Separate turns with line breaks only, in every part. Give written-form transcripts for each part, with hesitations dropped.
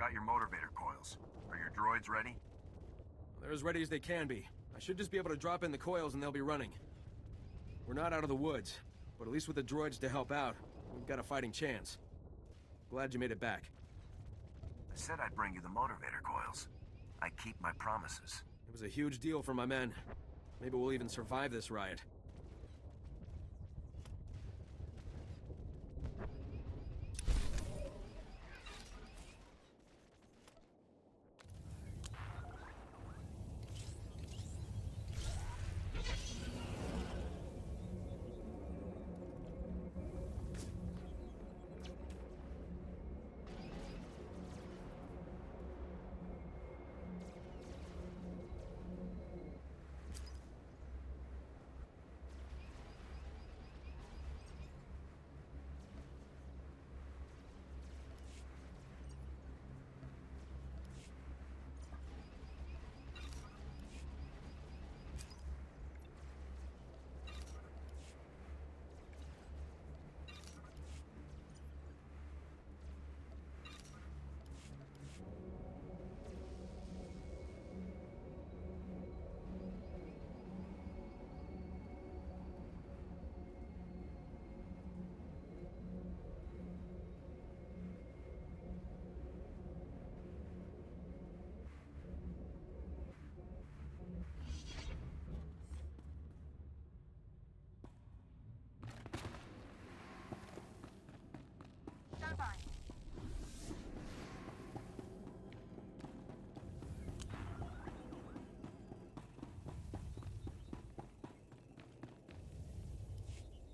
Got your motivator coils. Are your droids ready?
They're as ready as they can be. I should just be able to drop in the coils and they'll be running. We're not out of the woods, but at least with the droids to help out, we've got a fighting chance. Glad you made it back.
I said I'd bring you the motivator coils. I keep my promises.
It was a huge deal for my men. Maybe we'll even survive this riot.
Stand by.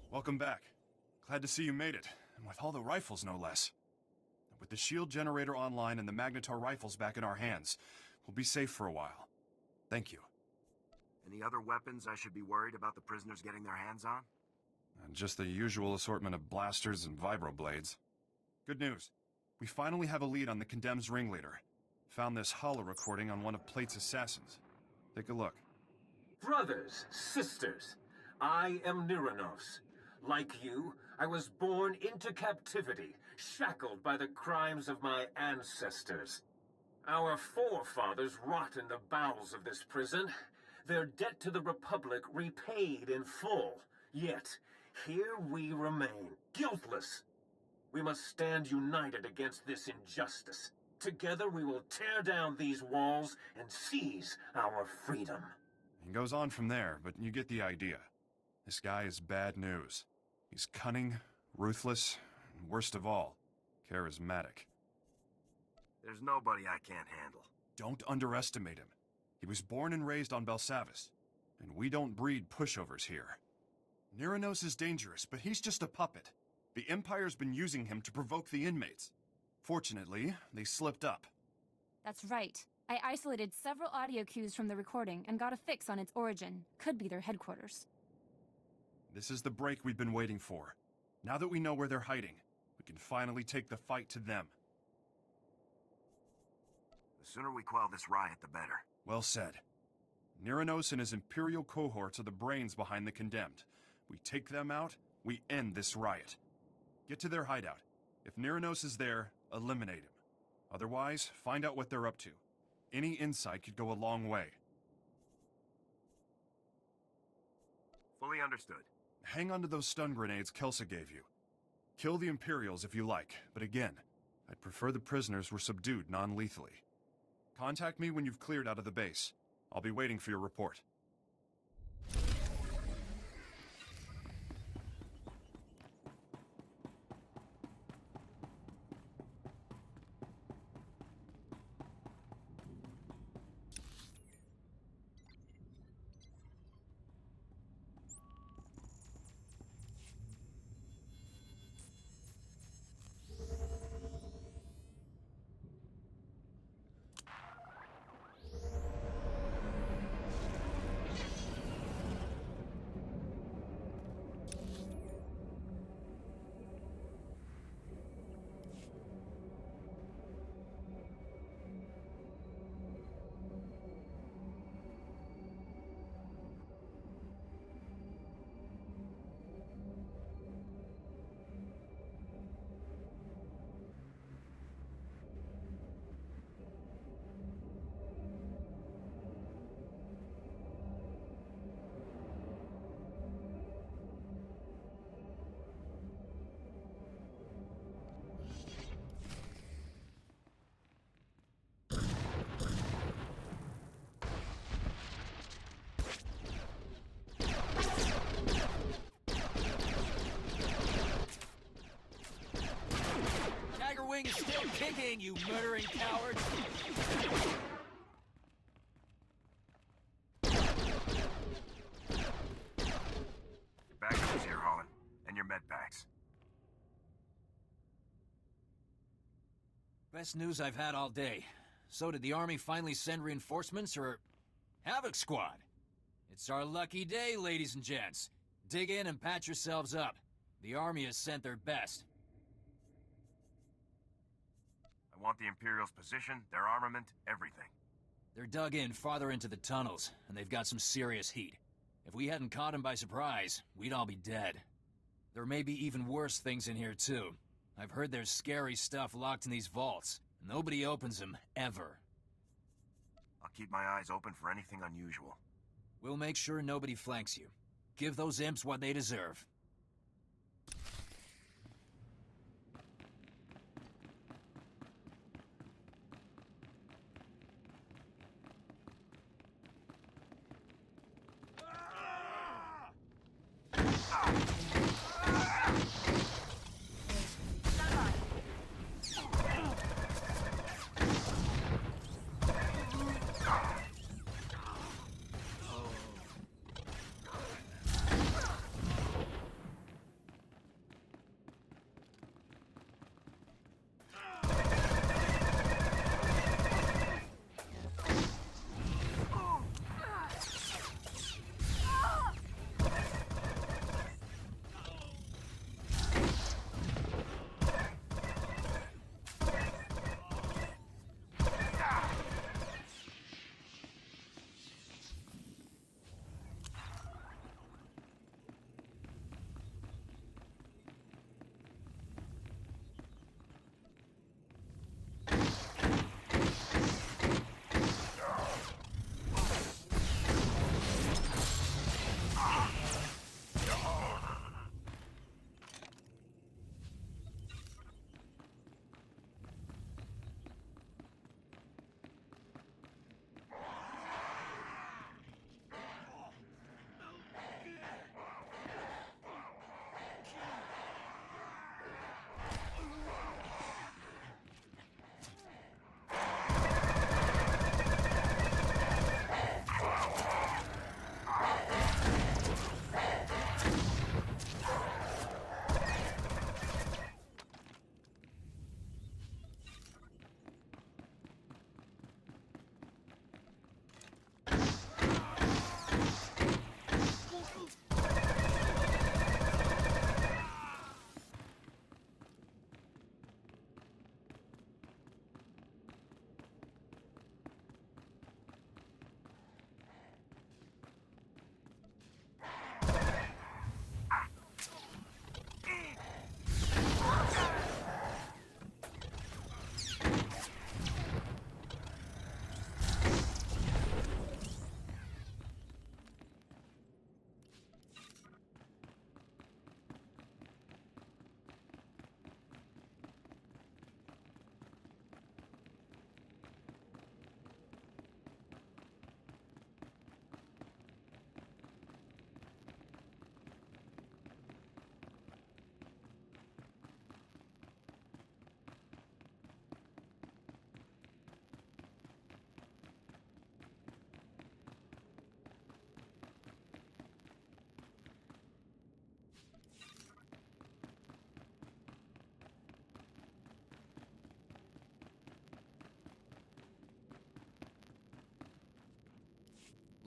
Welcome back. Glad to see you made it, and with all the rifles no less. With the shield generator online and the Magnetar rifles back in our hands, we'll be safe for a while. Thank you.
Any other weapons I should be worried about the prisoners getting their hands on?
And just the usual assortment of blasters and vibroblades. Good news. We finally have a lead on the Condemned's ringleader. Found this holo recording on one of Plate's assassins. Take a look.
Brothers, sisters, I am Niranos. Like you, I was born into captivity, shackled by the crimes of my ancestors. Our forefathers rot in the bowels of this prison, their debt to the Republic repaid in full. Yet, here we remain, guiltless. We must stand united against this injustice. Together we will tear down these walls and seize our freedom.
He goes on from there, but you get the idea. This guy is bad news. He's cunning, ruthless, and worst of all, charismatic.
There's nobody I can't handle.
Don't underestimate him. He was born and raised on Belsavis, and we don't breed pushovers here. Niranos is dangerous, but he's just a puppet. The Empire's been using him to provoke the inmates. Fortunately, they slipped up.
That's right. I isolated several audio cues from the recording and got a fix on its origin. Could be their headquarters.
This is the break we've been waiting for. Now that we know where they're hiding, we can finally take the fight to them.
The sooner we quell this riot, the better.
Well said. Niranos and his Imperial cohorts are the brains behind the Condemned. We take them out, we end this riot. Get to their hideout. If Niranos is there, eliminate him. Otherwise, find out what they're up to. Any insight could go a long way.
Fully understood.
Hang on to those stun grenades Kelsa gave you. Kill the Imperials if you like, but again, I'd prefer the prisoners were subdued non-lethally. Contact me when you've cleared out of the base. I'll be waiting for your report.
swing is still kicking, you murdering cowards!
Backup is here, Holland. And your med packs.
Best news I've had all day. So did the Army finally send reinforcements, or... Havoc Squad? It's our lucky day, ladies and gents. Dig in and patch yourselves up. The Army has sent their best.
I want the Imperials' position, their armament, everything.
They're dug in farther into the tunnels, and they've got some serious heat. If we hadn't caught them by surprise, we'd all be dead. There may be even worse things in here, too. I've heard there's scary stuff locked in these vaults. Nobody opens them, ever.
I'll keep my eyes open for anything unusual.
We'll make sure nobody flanks you. Give those imps what they deserve.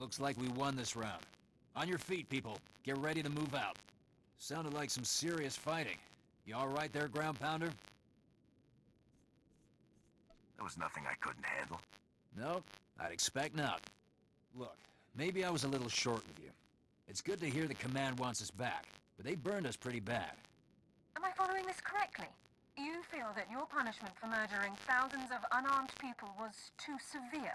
Looks like we won this round. On your feet, people. Get ready to move out. Sounded like some serious fighting. You all right there, ground pounder?
There was nothing I couldn't handle.
No, I'd expect not. Look, maybe I was a little short with you. It's good to hear the command wants us back, but they burned us pretty bad.
Am I following this correctly? You feel that your punishment for murdering thousands of unarmed people was too severe?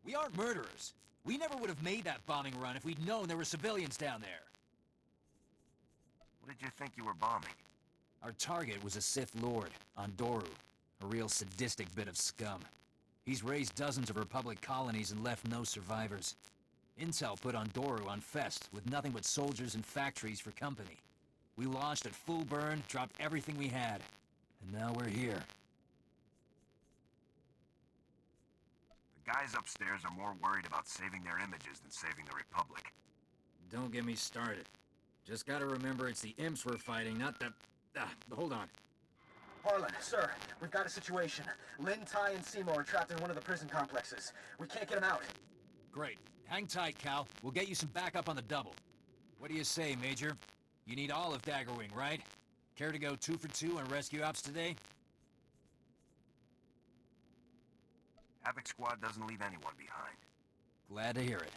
We aren't murderers. We never would have made that bombing run if we'd known there were civilians down there.
What did you think you were bombing?
Our target was a Sith Lord, Andoru, a real sadistic bit of scum. He's raised dozens of Republic colonies and left no survivors. Intel put Andoru on Fest with nothing but soldiers and factories for company. We launched at full burn, dropped everything we had. And now we're here.
guys upstairs are more worried about saving their images than saving the Republic.
Don't get me started. Just gotta remember it's the imps we're fighting, not the... hold on.
Harlan, sir, we've got a situation. Lin, Ty, and Seymour are trapped in one of the prison complexes. We can't get them out.
Great. Hang tight, Cal. We'll get you some backup on the double. What do you say, Major? You need all of Daggerwing, right? Care to go 2 for 2 on rescue ops today?
Havoc Squad doesn't leave anyone behind.
Glad to hear it.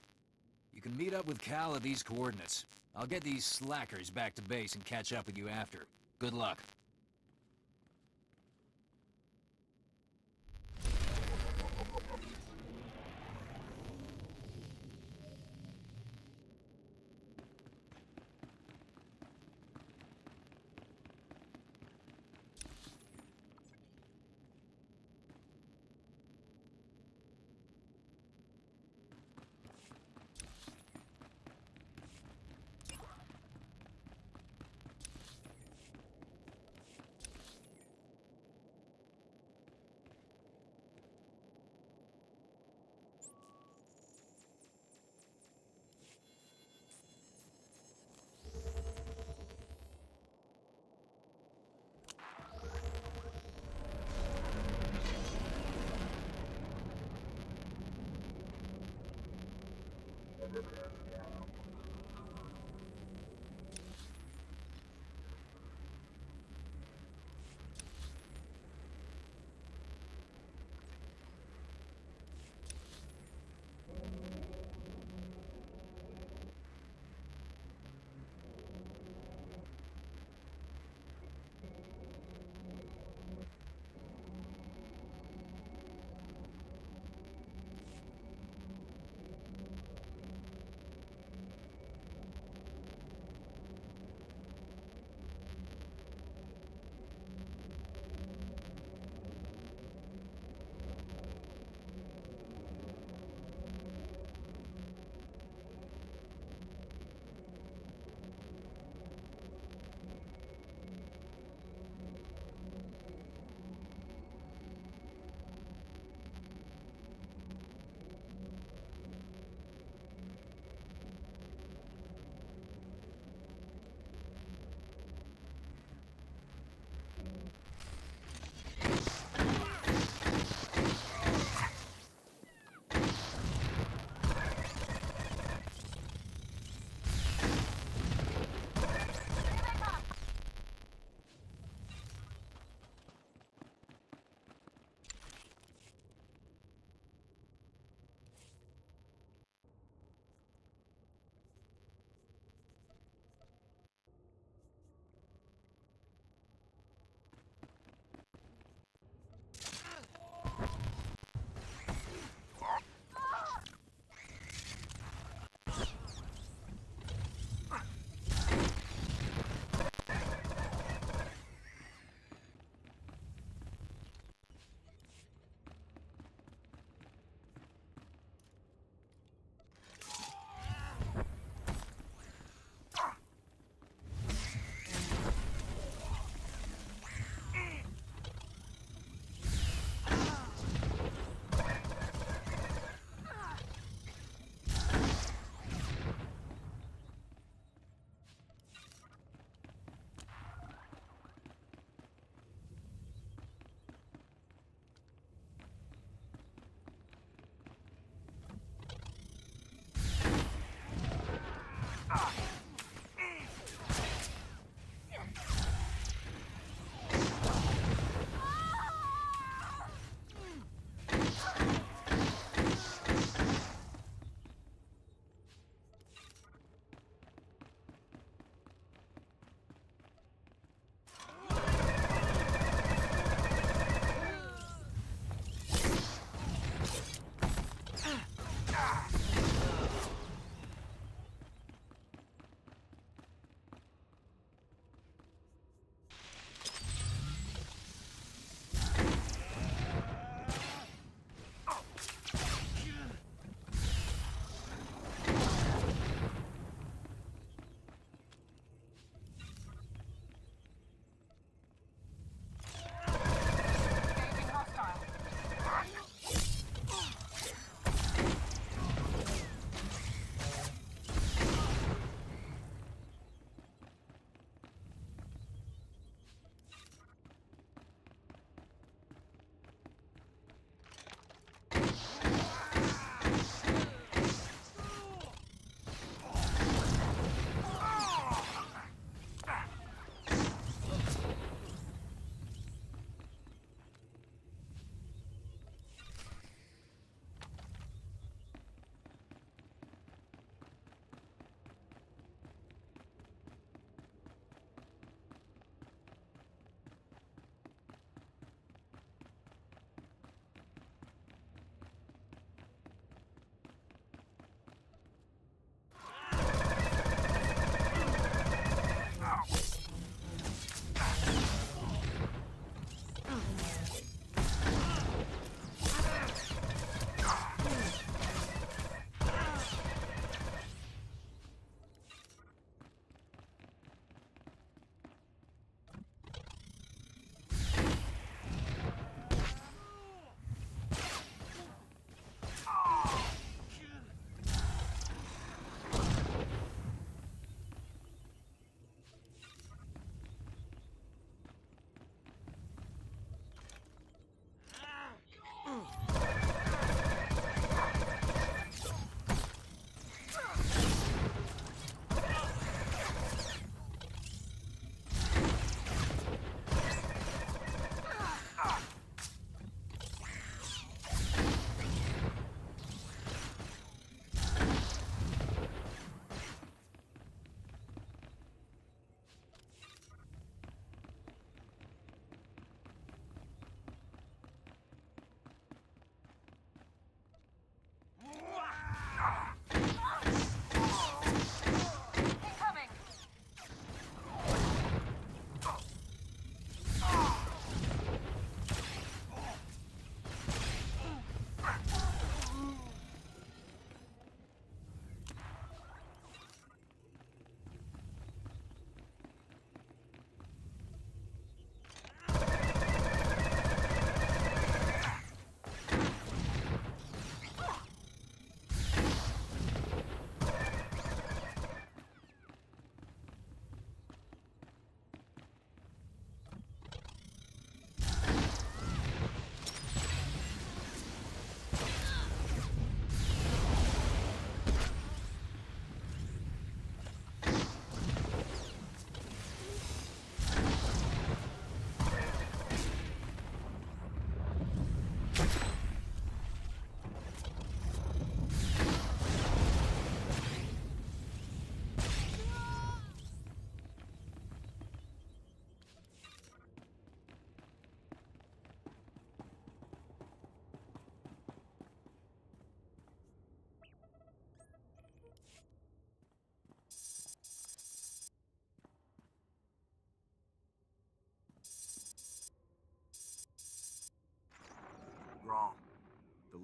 You can meet up with Cal at these coordinates. I'll get these slackers back to base and catch up with you after. Good luck.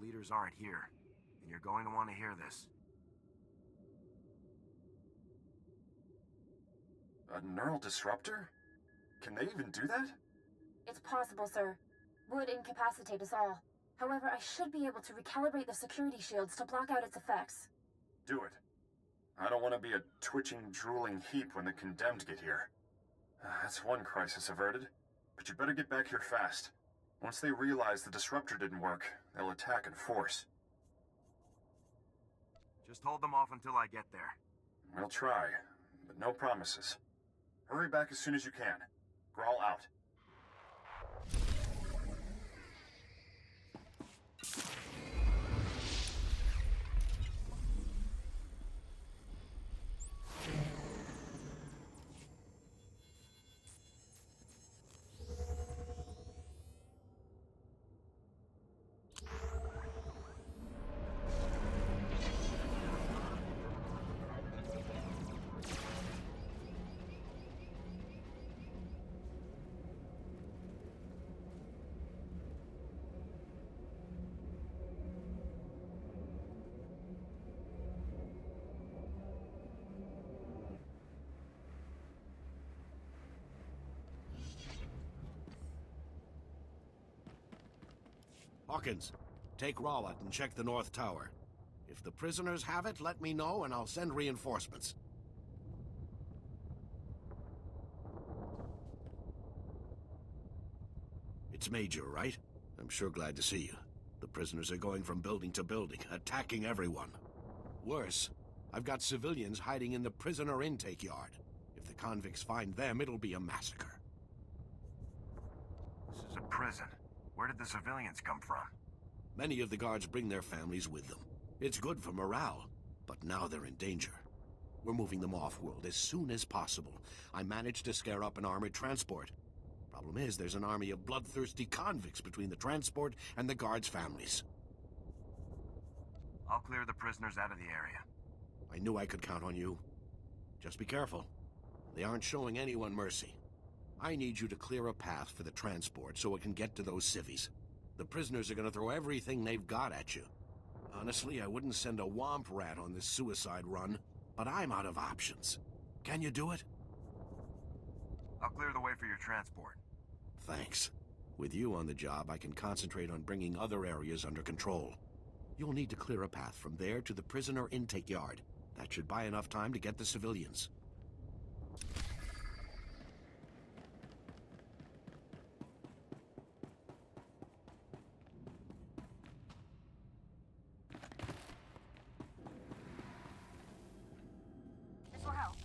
leaders aren't here, and you're going to want to hear this.
A neural disruptor? Can they even do that?
It's possible, sir. Would incapacitate us all. However, I should be able to recalibrate the security shields to block out its effects.
Do it. I don't want to be a twitching, drooling heap when the condemned get here. That's one crisis averted. But you better get back here fast. Once they realize the disruptor didn't work, they'll attack in force.
Just hold them off until I get there.
We'll try, but no promises. Hurry back as soon as you can. Grawl out.
Hawkins, take Rawat and check the North Tower. If the prisoners have it, let me know and I'll send reinforcements. It's Major, right? I'm sure glad to see you. The prisoners are going from building to building, attacking everyone. Worse, I've got civilians hiding in the prisoner intake yard. If the convicts find them, it'll be a massacre.
This is a prison. Where did the civilians come from?
Many of the guards bring their families with them. It's good for morale, but now they're in danger. We're moving them off-world as soon as possible. I managed to scare up an armored transport. Problem is, there's an army of bloodthirsty convicts between the transport and the guards' families.
I'll clear the prisoners out of the area.
I knew I could count on you. Just be careful. They aren't showing anyone mercy. I need you to clear a path for the transport so it can get to those civvies. The prisoners are gonna throw everything they've got at you. Honestly, I wouldn't send a womp rat on this suicide run, but I'm out of options. Can you do it?
I'll clear the way for your transport.
Thanks. With you on the job, I can concentrate on bringing other areas under control. You'll need to clear a path from there to the prisoner intake yard. That should buy enough time to get the civilians.
This will help.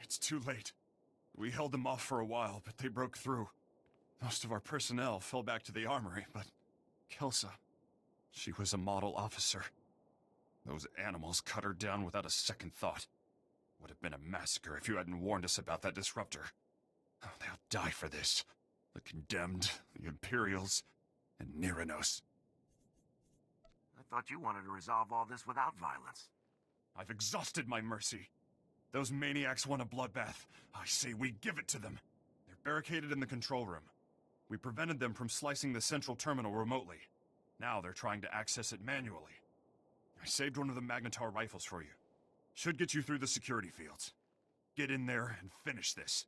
It's too late. We held them off for a while, but they broke through. Most of our personnel fell back to the armory, but Kelsa, she was a model officer. Those animals cut her down without a second thought. Would have been a massacre if you hadn't warned us about that disruptor. Oh, they'll die for this. The Condemned, the Imperials, and Niranos.
I thought you wanted to resolve all this without violence.
I've exhausted my mercy. Those maniacs want a bloodbath. I say we give it to them. They're barricaded in the control room. We prevented them from slicing the central terminal remotely. Now they're trying to access it manually. I saved one of the Magnetar rifles for you. Should get you through the security fields. Get in there and finish this.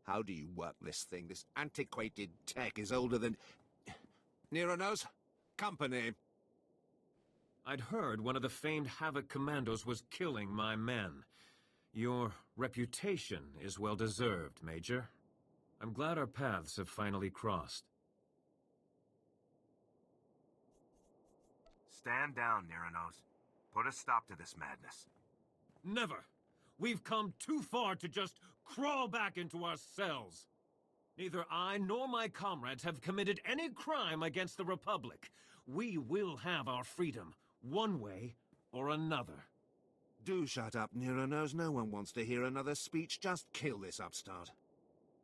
How do you work this thing? This antiquated tech is older than... Nero knows? Company.
I'd heard one of the famed Havoc commandos was killing my men. Your reputation is well deserved, Major. I'm glad our paths have finally crossed.
Stand down, Niranos. Put a stop to this madness.
Never! We've come too far to just crawl back into our cells. Neither I nor my comrades have committed any crime against the Republic. We will have our freedom, one way or another.
Do shut up, Nero knows. No one wants to hear another speech. Just kill this upstart.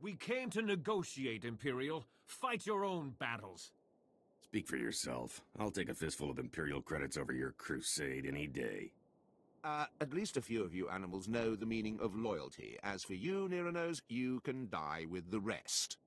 We came to negotiate, Imperial. Fight your own battles.
Speak for yourself. I'll take a fistful of Imperial credits over your crusade any day.
At least a few of you animals know the meaning of loyalty. As for you, Niranos, you can die with the rest.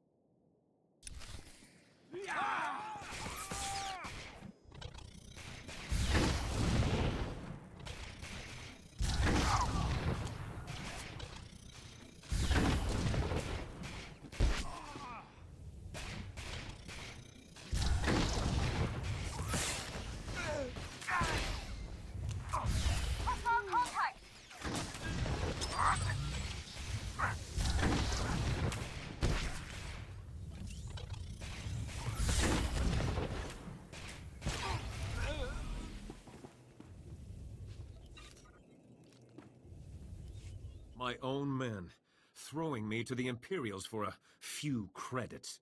My own men, throwing me to the Imperials for a few credits.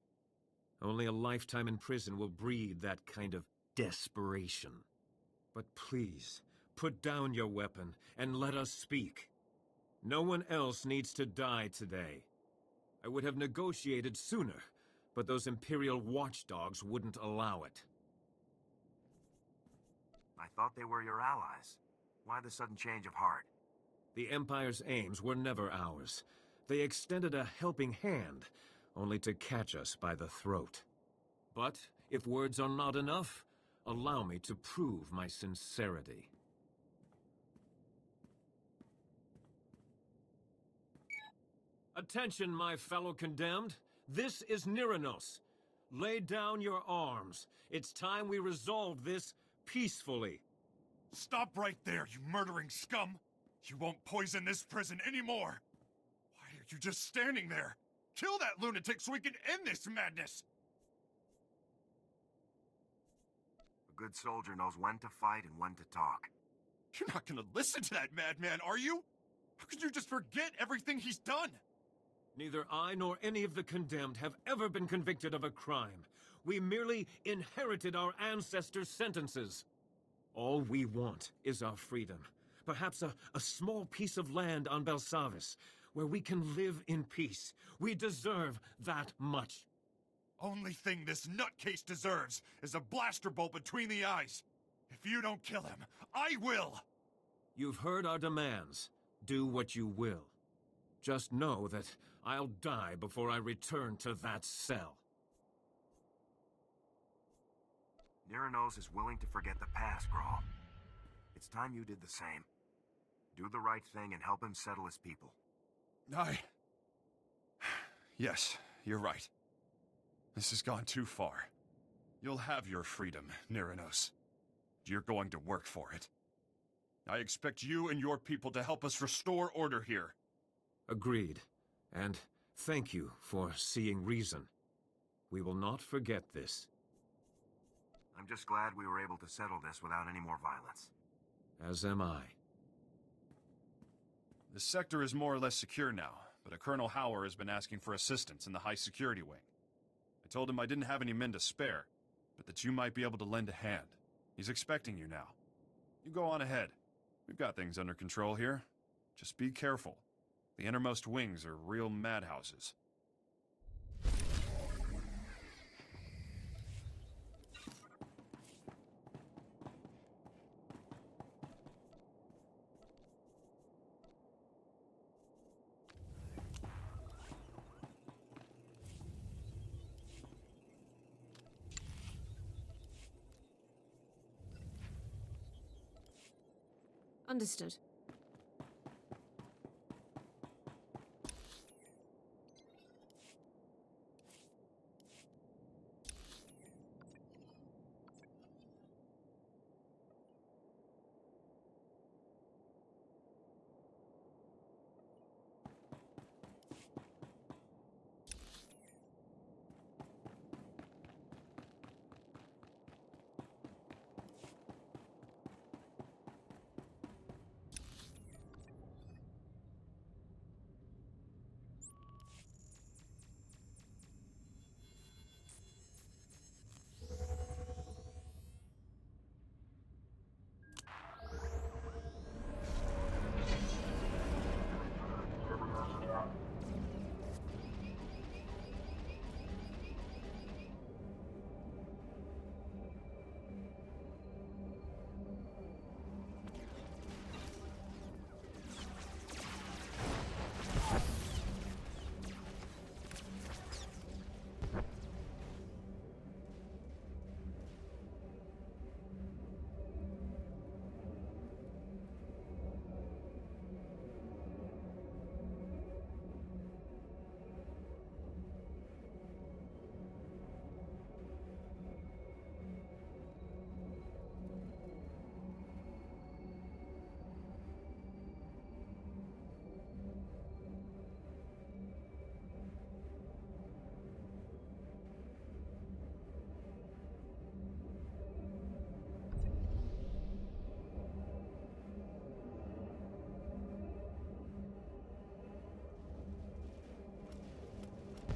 Only a lifetime in prison will breed that kind of desperation. But please, put down your weapon and let us speak. No one else needs to die today. I would have negotiated sooner, but those Imperial watchdogs wouldn't allow it.
I thought they were your allies. Why the sudden change of heart?
The Empire's aims were never ours. They extended a helping hand, only to catch us by the throat. But if words are not enough, allow me to prove my sincerity. Attention, my fellow condemned. This is Niranos. Lay down your arms. It's time we resolve this peacefully.
Stop right there, you murdering scum! You won't poison this prison anymore! Why are you just standing there? Kill that lunatic so we can end this madness!
A good soldier knows when to fight and when to talk.
You're not gonna listen to that madman, are you? How could you just forget everything he's done?
Neither I nor any of the condemned have ever been convicted of a crime. We merely inherited our ancestors' sentences. All we want is our freedom. Perhaps a small piece of land on Belsavis, where we can live in peace. We deserve that much.
Only thing this nutcase deserves is a blaster bolt between the eyes. If you don't kill him, I will!
You've heard our demands. Do what you will. Just know that I'll die before I return to that cell.
Niranos is willing to forget the past, Grawl. It's time you did the same. Do the right thing and help him settle his people.
Yes, you're right. This has gone too far. You'll have your freedom, Niranos. You're going to work for it. I expect you and your people to help us restore order here.
Agreed. And thank you for seeing reason. We will not forget this.
I'm just glad we were able to settle this without any more violence.
As am I.
The sector is more or less secure now, but a Colonel Hauer has been asking for assistance in the high security wing. I told him I didn't have any men to spare, but that you might be able to lend a hand, He's expecting you now. You go on ahead. We've got things under control here. Just be careful. The innermost wings are real madhouses.
Understood.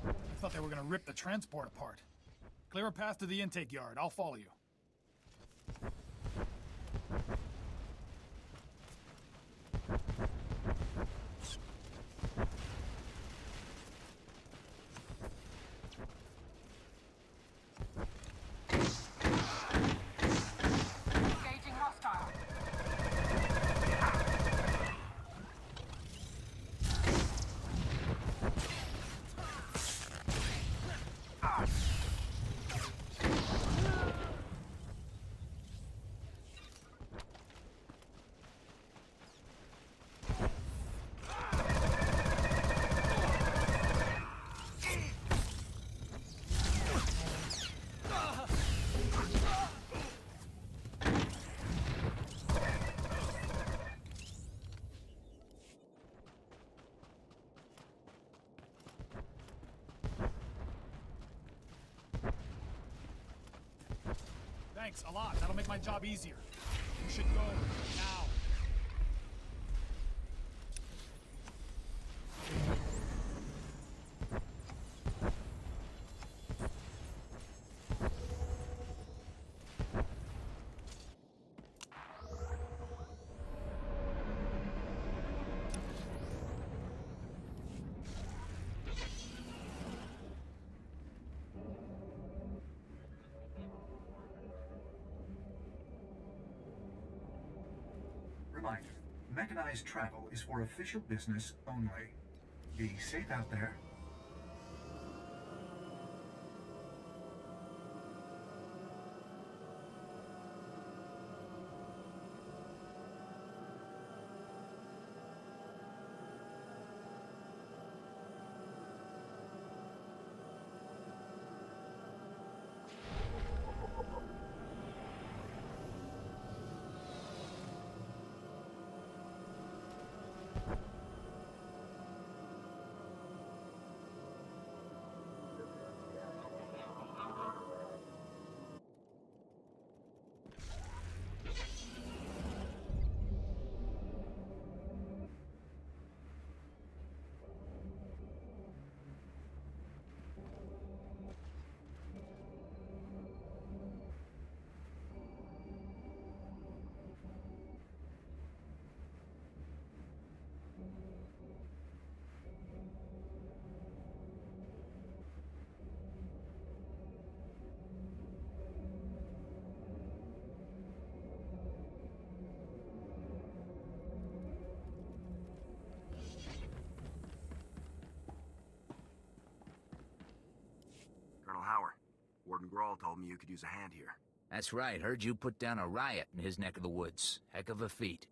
I thought they were gonna rip the transport apart. Clear a path to the intake yard. I'll follow you.
Engaging hostile.
Thanks, a lot. That'll make my job easier. You should go now.
Reminder, mechanized travel is for official business only. Be safe out there.
Patrol told me you could use a hand here.
That's right, heard you put down a riot in his neck of the woods. Heck of a feat.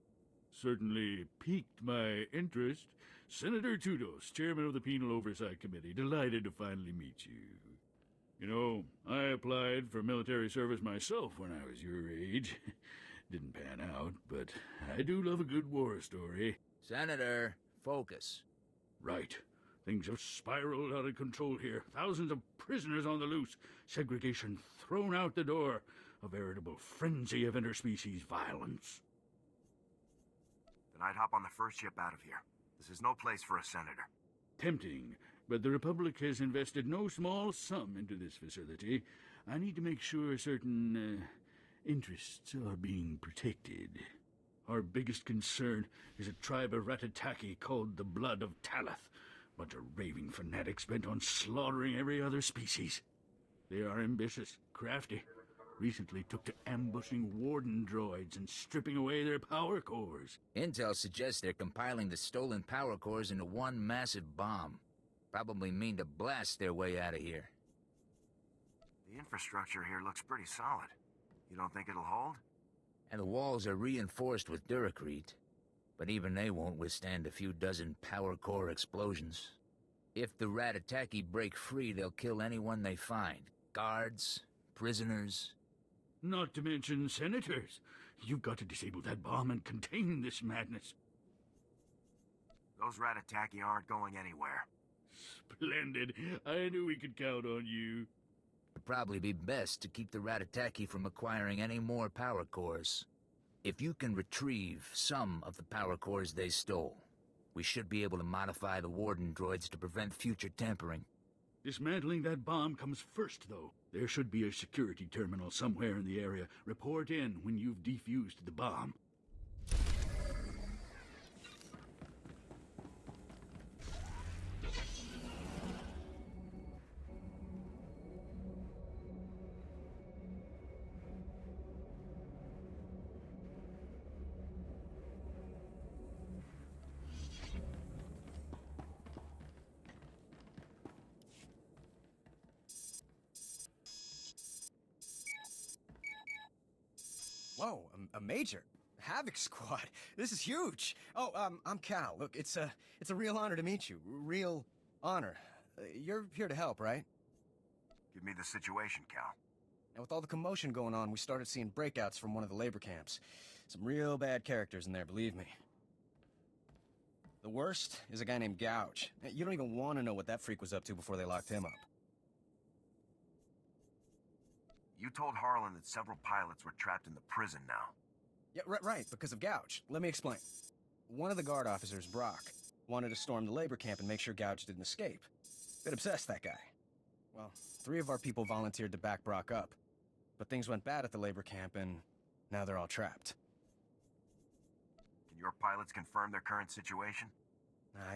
Certainly piqued my interest. Senator Tudos, chairman of the Penal Oversight Committee, delighted to finally meet you. You know, I applied for military service myself when I was your age. Didn't pan out, but I do love a good war story.
Senator, focus.
Right. Things have spiraled out of control here. Thousands of prisoners on the loose. Segregation thrown out the door. A veritable frenzy of interspecies violence.
Then I'd hop on the first ship out of here. This is no place for a senator.
Tempting, but the Republic has invested no small sum into this facility. I need to make sure certain, interests are being protected. Our biggest concern is a tribe of Ratataki called the Blood of Talath. Bunch of raving fanatics bent on slaughtering every other species. They are ambitious, crafty. Recently took to ambushing warden droids and stripping away their power cores.
Intel suggests they're compiling the stolen power cores into one massive bomb. Probably mean to blast their way out of here.
The infrastructure here looks pretty solid. You don't think it'll hold?
And the walls are reinforced with Duracrete. But even they won't withstand a few dozen power core explosions. If the Ratataki break free, they'll kill anyone they find. Guards, prisoners.
Not to mention senators. You've got to disable that bomb and contain this madness.
Those Ratataki aren't going anywhere.
Splendid. I knew we could count on you.
It'd probably be best to keep the Ratataki from acquiring any more power cores. If you can retrieve some of the power cores they stole, we should be able to modify the warden droids to prevent future tampering.
Dismantling that bomb comes first, though. There should be a security terminal somewhere in the area. Report in when you've defused the bomb.
Whoa, a major? Havoc Squad. This is huge. Oh, I'm Cal. Look, it's a real honor to meet you. Real honor. You're here to help, right?
Give me the situation, Cal.
Now, with all the commotion going on, we started seeing breakouts from one of the labor camps. Some real bad characters in there, believe me. The worst is a guy named Gouge. You don't even want to know what that freak was up to before they locked him up.
You told Harlan that several pilots were trapped in the prison now.
Yeah, right, because of Gouge. Let me explain. One of the guard officers, Brock, wanted to storm the labor camp and make sure Gouge didn't escape. Bit obsessed, that guy. Well, 3 of our people volunteered to back Brock up. But things went bad at the labor camp, and now they're all trapped.
Can your pilots confirm their current situation?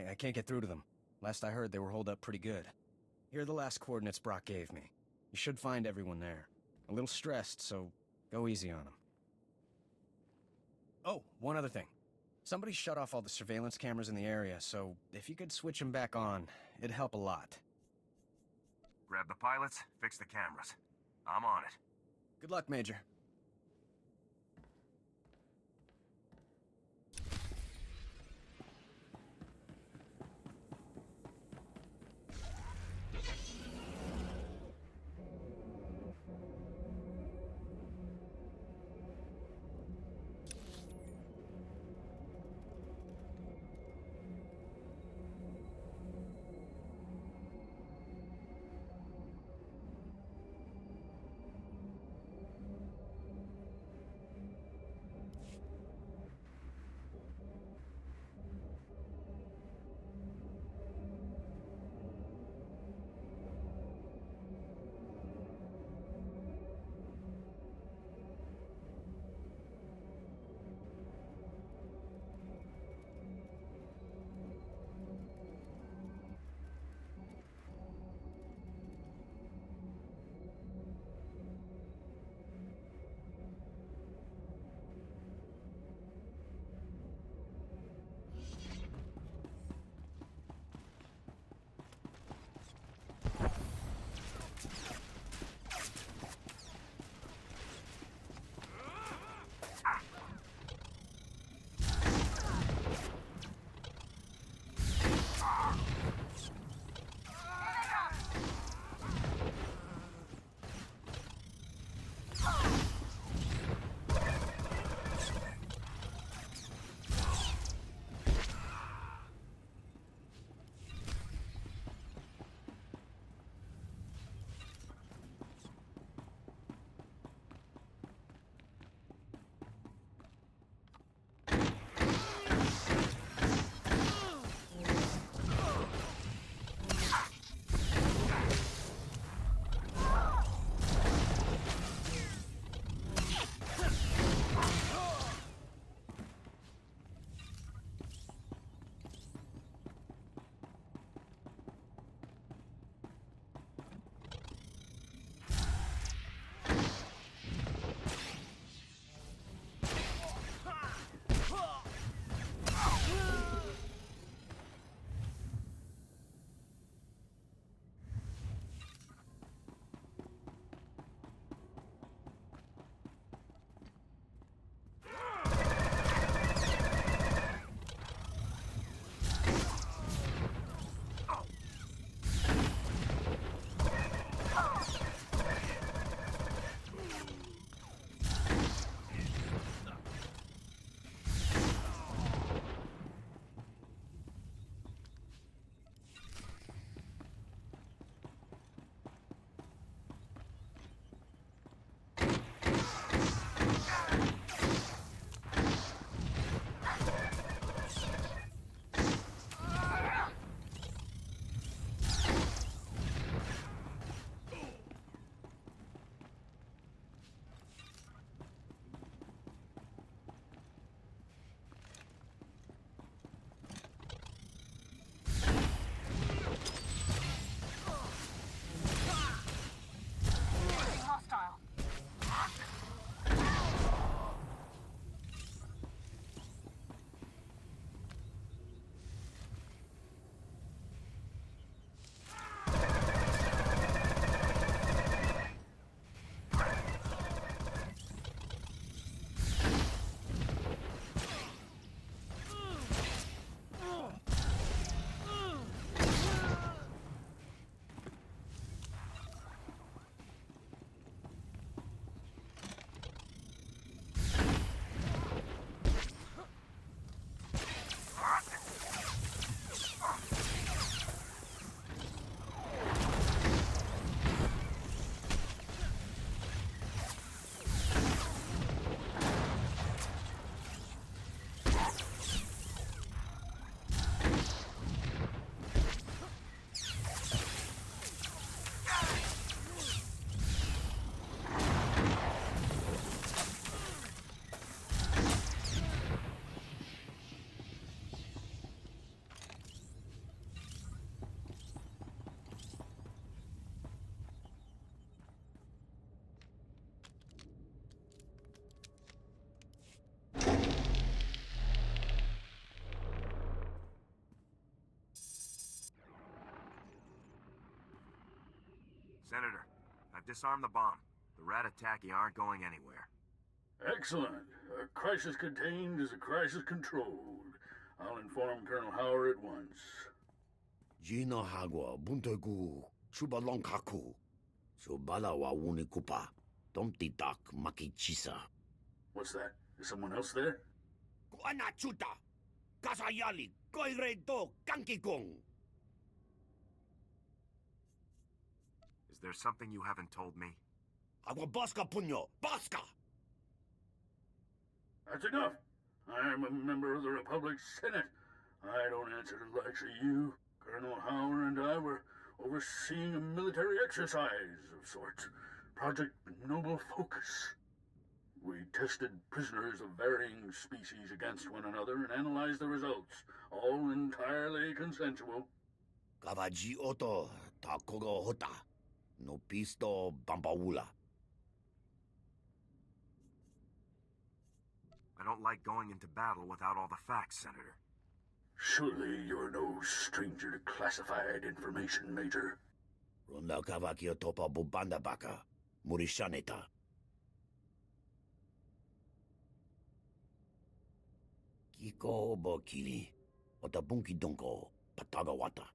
I can't get through to them. Last I heard, they were holed up pretty good. Here are the last coordinates Brock gave me. You should find everyone there. A little stressed, so go easy on them. Oh, one other thing. Somebody shut off all the surveillance cameras in the area, so if you could switch them back on, it'd help a lot.
Grab the pilots, fix the cameras. I'm on it.
Good luck, Major.
Senator, I've disarmed the bomb. The Ratataki aren't going anywhere.
Excellent. A crisis contained is a crisis controlled. I'll inform Colonel Howard at once.
Gina Hagwa, Buntagu, Subalonkaku. Subala wa Wunikupa. Domtitak Makichisa.
What's that? Is someone else there?
Guanachuta! Kasayali! Koiredo! Kankikong!
Is there something you haven't told me?
Agua Baska Punyo! Baska!
That's enough. I am a member of the Republic Senate. I don't answer to the likes of you. Colonel Howard and I were overseeing a military exercise of sorts. Project Noble Focus. We tested prisoners of varying species against one another and analyzed the results, all entirely consensual.
Kavaji Oto, Takogo Hota, no Pisto Bampaula.
I don't like going into battle without all the facts, Senator.
Surely you're no stranger to classified information, Major.
Ronda Kavakio Topa Bubanda Baka, Murishaneta. Kiko Bokili, Otabunki Donko, Patagawata.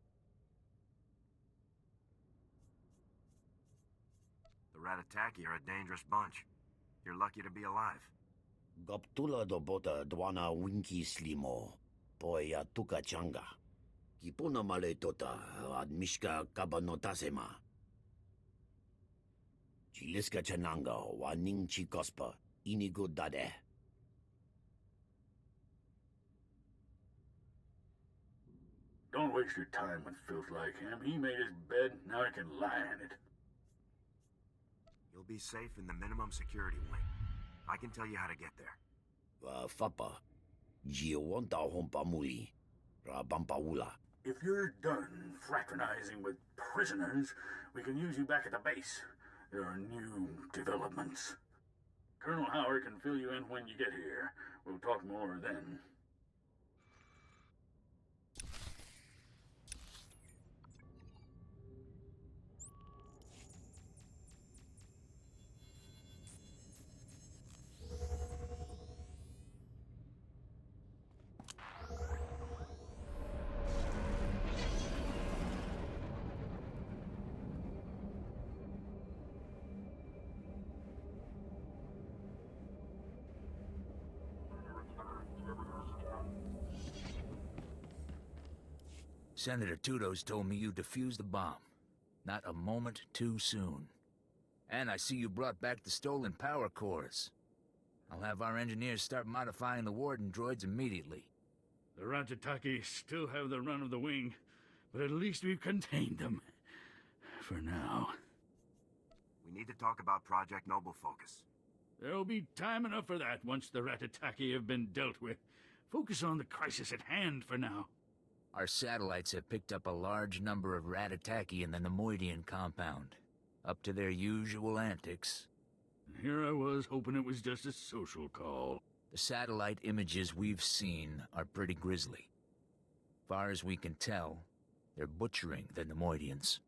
The Ratataki are a dangerous bunch. You're lucky to be alive.
Gaptula do Bota Dwana Winki Slimo, Poya Tuka Changa. Kipuna Male Tota, Admishka Kabanotasema. Chiliska Chananga, Waning Chikospa, Inigo Dade.
Don't waste your time with filth like him. He made his bed, now he can lie in it.
You'll be safe in the minimum security wing. I can tell you how to get there.
Fapa, Giowanta Hompa Muli, Rabampaula.
If you're done fraternizing with prisoners, we can use you back at the base. There are new developments. Colonel Howard can fill you in when you get here. We'll talk more then.
Senator Tudos told me you defused the bomb. Not a moment too soon. And I see you brought back the stolen power cores. I'll have our engineers start modifying the Warden droids immediately.
The Ratataki still have the run of the wing, but at least we've contained them. For now.
We need to talk about Project Noble Focus.
There'll be time enough for that once the Ratataki have been dealt with. Focus on the crisis at hand for now.
Our satellites have picked up a large number of Ratataki in the Nemoidian compound. Up to their usual antics.
Here I was, hoping it was just a social call.
The satellite images we've seen are pretty grisly. Far as we can tell, they're butchering the Nemoidians.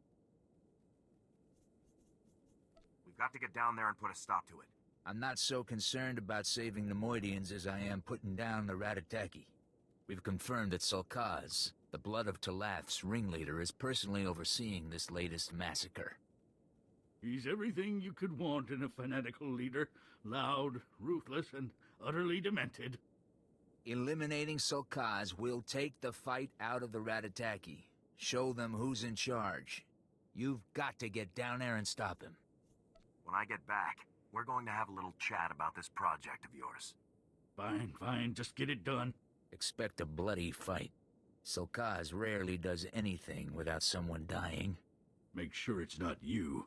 We've got to get down there and put a stop to it.
I'm not so concerned about saving Nemoidians as I am putting down the Ratataki. We've confirmed that Sulkaz, the Blood of Talath's ringleader, is personally overseeing this latest massacre.
He's everything you could want in a fanatical leader. Loud, ruthless, and utterly demented.
Eliminating Sulkaz will take the fight out of the Ratataki. Show them who's in charge. You've got to get down there and stop him.
When I get back, we're going to have a little chat about this project of yours.
Fine, just get it done.
Expect a bloody fight. Sulkaz rarely does anything without someone dying.
Make sure it's not you.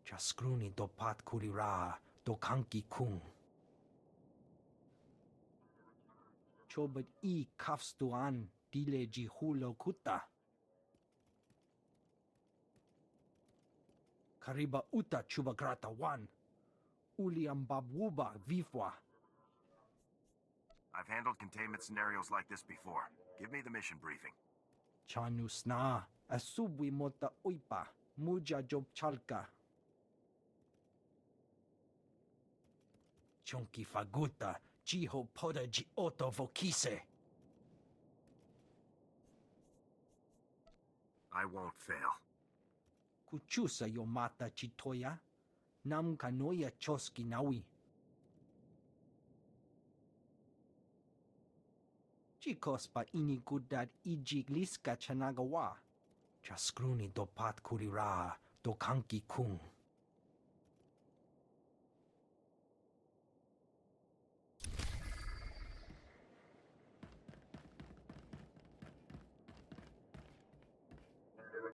Chaskruni dopat kurira do kanki kung. Chobet I kafstuan dile jihulo kuta. Kariba uta chubagrata wan. Uli ambabwuba vifwa.
I've handled containment scenarios like this before. Give me the mission briefing.
Chanusna asubwi mota uipa muja job chalka. Chonki faguta jiho poda ji oto vokise.
I won't fail.
Kuchusa yomata chitoya nam kanoya choski nawi. Chikospa inigudad ijigliska chanagawa. Chaskruni dopat kurira do kanki kung.